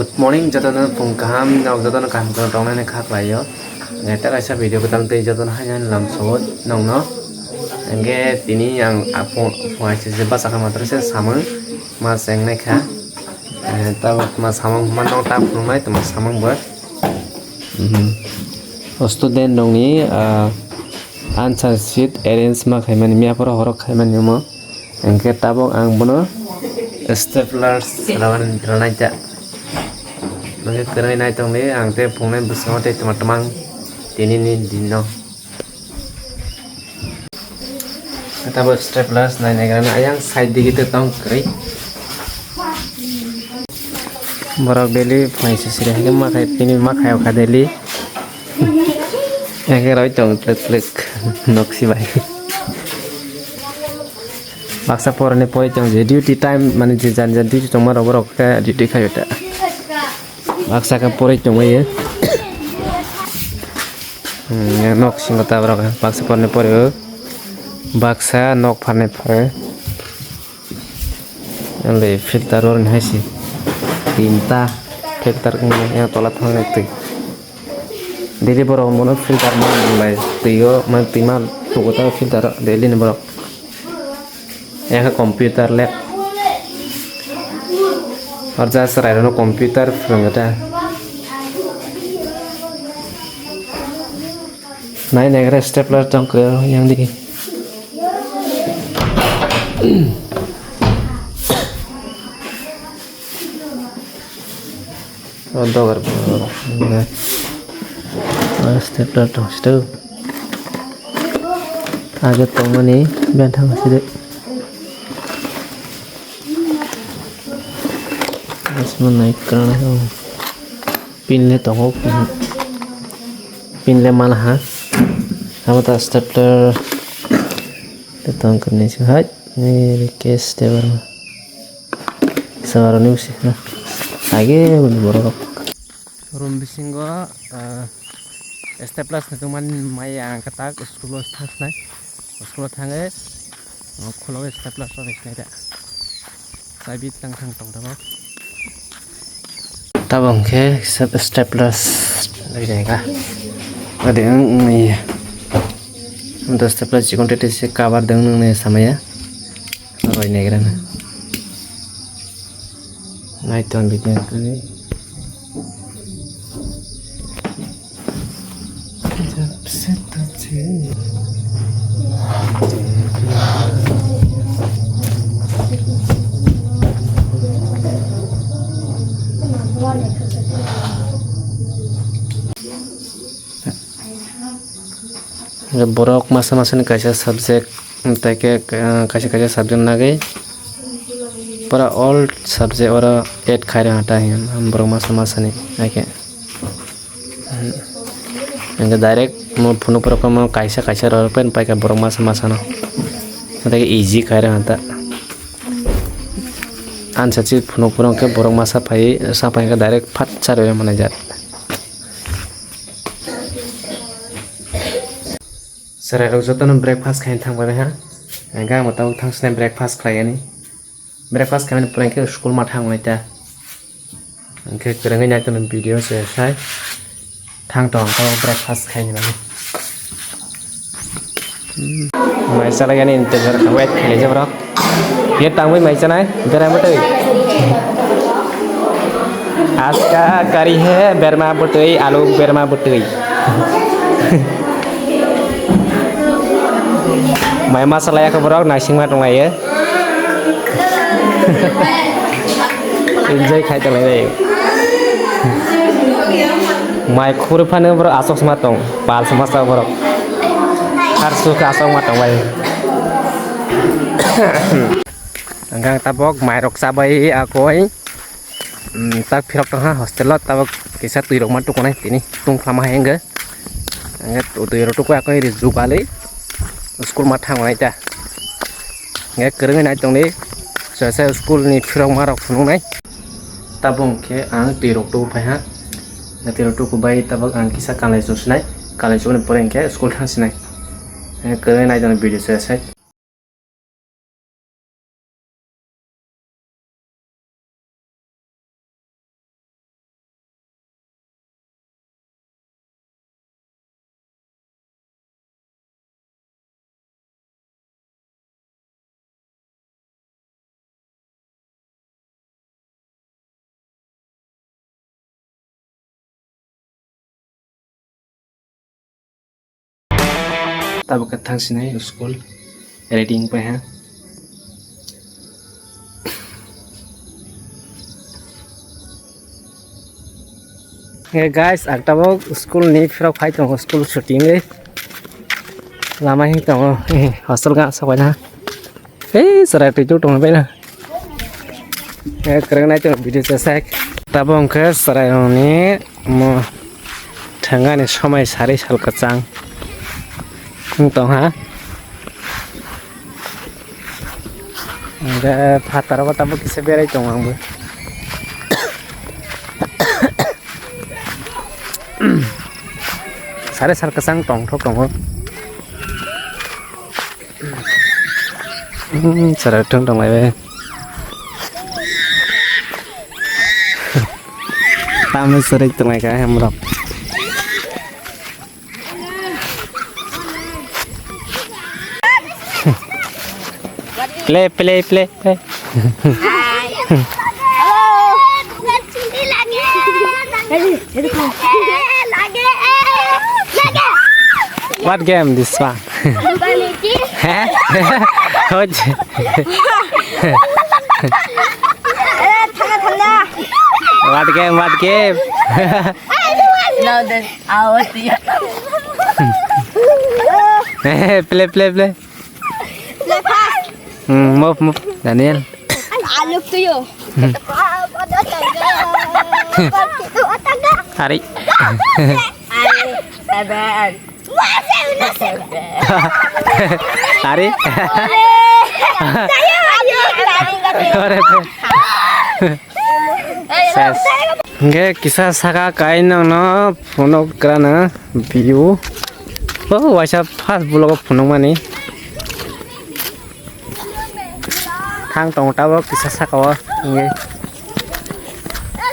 Good morning jatana pung kaham nok jatana kaham ko rong na khak lai yo ngeta kaisa video ko tam te jatana hayan lam sot nong no engge tini yang apon phai se je basa kama tre se samang ma seng na kha ta ma samang man no ta phung mai to ma samang ba student nong ni answer sheet arrange ma khaimani mia pora horok khaimani mo engge tabok ang bono staplers lawan ranai ja nang kerai nai tong le ang te phung nai busang te tamang tini ni dino kata bos staplers nai nai kana ayang side digi te tong kri borok deli phai se sire ke ma khai tini ma khai kha deli eke roi tong tlek noksi bai baksa porane poi tong je duty time mane je jan jan duty tong ma borok ka duty khayota baksa ka pore tong ye nok singota borok baksa porane pore baksa nok phane pore le filter or haisi tinta filter yang tola thang ekti dili borok mono filter ma lai tiyo man tima tugota filter deli ne borok ya computer lab और जा sir I don't know computer फ्रंगटा नाइ नेगरा stapler तंग को yang di untuk garba stepler tong stu agak tong mani bentang masih इसमें नाइक करना है पिन ले तो हो पिन ले माला हाँ हम तो स्टेपलर ते तंग करने से हाय मेरे केस स्टेपलर में सवार नहीं उसे ना आगे बंद बोलो रूम बिसिंगो स्टेपलर से तुम माय आंख तक स्कूल थांगे खुलो स्टेपलर तो नहीं था साइड तंग तंग तंग tabang ke staplers dari jaga ada yang ini untuk staplers jikon tete se kabar dengan ne samaya apa ini kira na naik tuan bikin kali borok masa-masa ni kaisa subject take kaisa subject nage para all subject ora 8 khaire hata ham borok masa-masa ni ake enga direct mo phone por ko kaisa ro pen pai ka borok masa-masa no take easy khaire hata answer chi phone por ke borok masa pai sa pai ka direct phat chare mane jat sir रोजतन breakfast खाइन थांग बाय हा गा मताव थांग स्ने breakfast खायनि breakfast खाइन पुराय के school मा थांग Nayta अंके करंगै नायतन video से साय थांग तो ब्रेकफास्ट खाइन नानि माइसा लगानि इंतजार वेट खाइ जे ब्रो ये तांगबै माइसा नाय बेरा बटै आज का करी है बेरमा बटै आलू बेरमा बटै mai masalah ya keberok nasi mat ngai ya enjoy khai tang lai mai khur phane bro asok smatong pal samasa borok har su ka asok matong bai anggang tabok mai rok sabai akoi tak phirok tang ha hostel lot tabok kisa tuirok mat tu konai tini tung flama hengge angat tuirok tu ko akoi rizu bale school मा थांग नाय ता nge kereng nai tong ni sa school ni phirong ma rok phunung nai tabong ke ang tirok tu phai ha na tirok tu ku bai tabak ang kisa kalai jus nai kalai jus ni poreng ke school thang sinai kereng nai tong video sa तब के थांसिनाय school raiding पे है ये guys आगटाबो school नि फ्राव phi दङ school shooting Lama हि दङ हस्टेल गा सबायना ए सरा टिटु दङ बायना ए करंनाय तो भिडियो सेक ताबो अंके सरायनि म थांगानि समय सारि साल कचां दङ हा दा फाताराव ताबो किसे बेराय दङ आंबो सारे साल कचां टंग दङ सरा थों दंलायबाय तामनो सरै दंलायगा हमरक play play play play What game this one? What game? What game? No, this our dear. Play, play, play. Move, Daniel. I look to you. Hari. Seven. Hari. Nge kisah saka kain no punok kerana view. Oh, wajah pas bulog punok mani. Thang tong tawo kisah saka wa nge.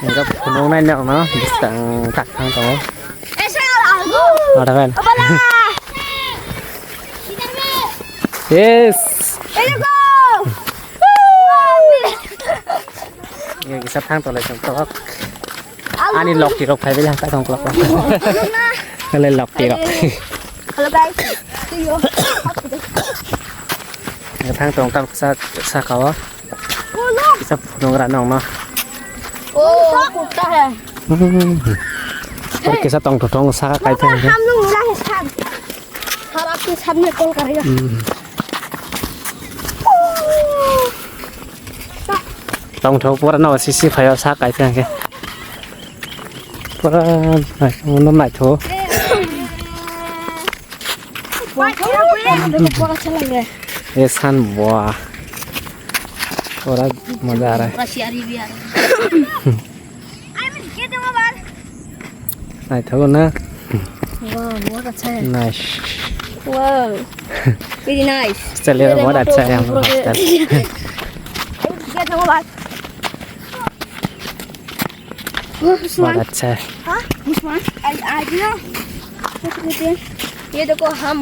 Nge punok nai no bisang tak thang tawo. Ada kan? Yes. Nge kisah thang tawo lai tawo. Ani lock thì phải với là tại không lock nó lên lock thì rồi Hello guys. See you. cái thang tông tao sa có cái sắp nông ra nông nó cái sắp tông tông sa cái thang Ham luôn là hết tham. Harap tu tham này con kari. tông thâu bữa nó xí phải sa cái thang kia này nó lại thố ये सान बुआ थोड़ा मजा आ रहा है नहीं थो ना नाइस Wow. Very nice. चलिए बहुत अच्छा है हमारा हॉस्टल बहुत अच्छा है ये देखो हम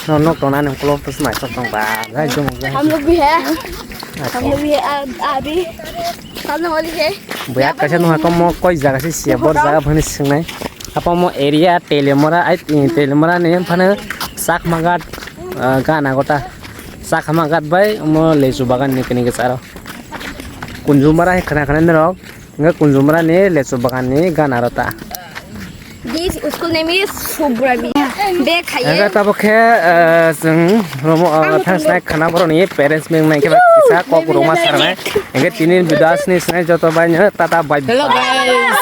nó còn ăn không có mãi trong bà ra chung हम लोग भी है अभी खाना वाली है buat kasi nung ako mo koy jaga si siya bor jaga phani singnai apa mo area telemora ai telemora ne phana sak magat gana gota sak magat bai mo lesu bagan ni kini ke saro kunjumara he khana khana ne rok nga kunjumara ne lesu bagan ni gana rota This school name is Subrabi. Bek Aga haye. tabokhe jeng romo thasnai khana boroni parents meng nai ke kisa ko roma sarnai enge tinin bidas ni snai joto bai tata bai Hello guys.